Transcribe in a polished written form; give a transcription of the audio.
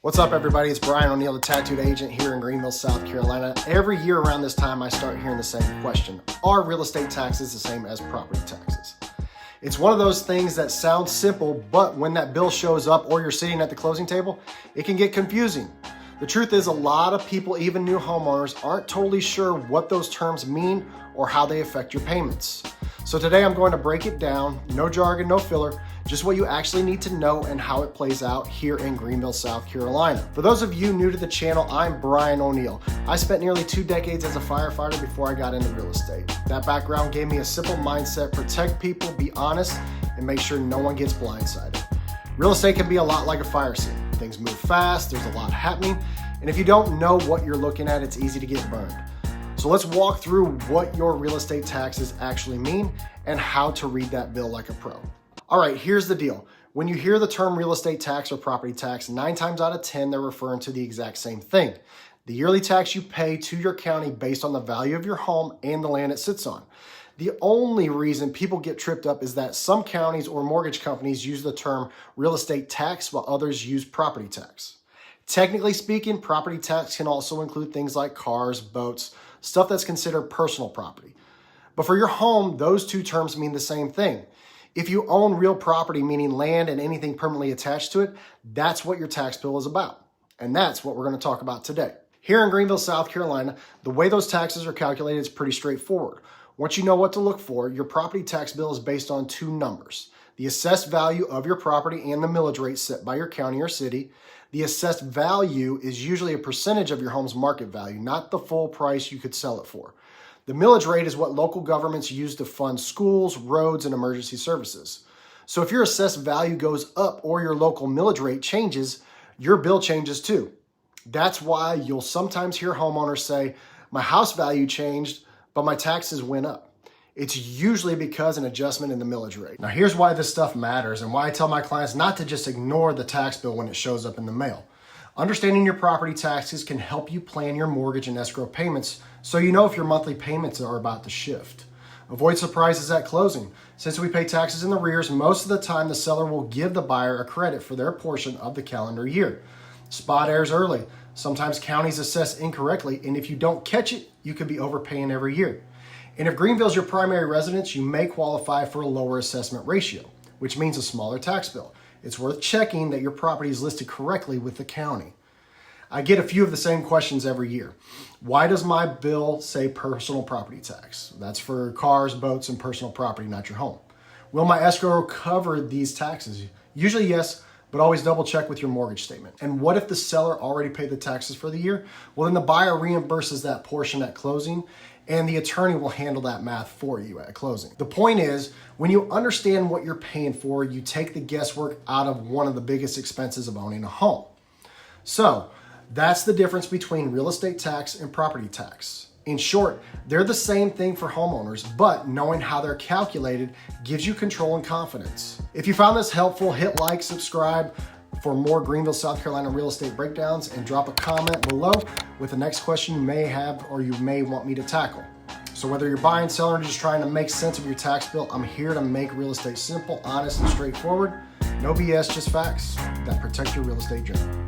What's up, everybody? It's Brian O'Neill, the tattooed agent here in Greenville, South Carolina. Every year around this time, I start hearing the same question. Are real estate taxes the same as property taxes? It's one of those things that sounds simple, but when that bill shows up or you're sitting at the closing table, it can get confusing. The truth is, a lot of people, even new homeowners, aren't totally sure what those terms mean or how they affect your payments. So today I'm going to break it down, no jargon, no filler, just what you actually need to know and how it plays out here in Greenville, South Carolina. For those of you new to the channel, I'm Brian O'Neill. I spent nearly 2 decades as a firefighter before I got into real estate. That background gave me a simple mindset: protect people, be honest, and make sure no one gets blindsided. Real estate can be a lot like a fire scene. Things move fast, there's a lot happening, and if you don't know what you're looking at, it's easy to get burned. So let's walk through what your real estate taxes actually mean and how to read that bill like a pro. All right, here's the deal. When you hear the term real estate tax or property tax, 9 times out of 10, they're referring to the exact same thing: the yearly tax you pay to your county based on the value of your home and the land it sits on. The only reason people get tripped up is that some counties or mortgage companies use the term real estate tax while others use property tax. Technically speaking, property tax can also include things like cars, boats, stuff that's considered personal property. But for your home, those two terms mean the same thing. If you own real property, meaning land and anything permanently attached to it, that's what your tax bill is about. And that's what we're going to talk about today. Here in Greenville, South Carolina, the way those taxes are calculated is pretty straightforward. Once you know what to look for, your property tax bill is based on 2 numbers: the assessed value of your property and the millage rate set by your county or city. The assessed value is usually a percentage of your home's market value, not the full price you could sell it for. The millage rate is what local governments use to fund schools, roads, and emergency services. So if your assessed value goes up or your local millage rate changes, your bill changes too. That's why you'll sometimes hear homeowners say, "My house value changed, but my taxes went up." It's usually because an adjustment in the millage rate. Now here's why this stuff matters and why I tell my clients not to just ignore the tax bill when it shows up in the mail. Understanding your property taxes can help you plan your mortgage and escrow payments so you know if your monthly payments are about to shift. Avoid surprises at closing. Since we pay taxes in arrears, most of the time the seller will give the buyer a credit for their portion of the calendar year. Spot errors early. Sometimes counties assess incorrectly, and if you don't catch it, you could be overpaying every year. And if Greenville's your primary residence, you may qualify for a lower assessment ratio, which means a smaller tax bill. It's worth checking that your property is listed correctly with the county. I get a few of the same questions every year. Why does my bill say personal property tax? That's for cars, boats, and personal property, not your home. Will my escrow cover these taxes? Usually yes, but always double check with your mortgage statement. And what if the seller already paid the taxes for the year? Well, then the buyer reimburses that portion at closing, and the attorney will handle that math for you at closing. The point is, when you understand what you're paying for, you take the guesswork out of one of the biggest expenses of owning a home. So that's the difference between real estate tax and property tax. In short, they're the same thing for homeowners, but knowing how they're calculated gives you control and confidence. If you found this helpful, hit like, subscribe for more Greenville, South Carolina real estate breakdowns, and drop a comment below with the next question you may have or you may want me to tackle. So whether you're buying, selling, or just trying to make sense of your tax bill, I'm here to make real estate simple, honest, and straightforward. No BS, just facts that protect your real estate journey.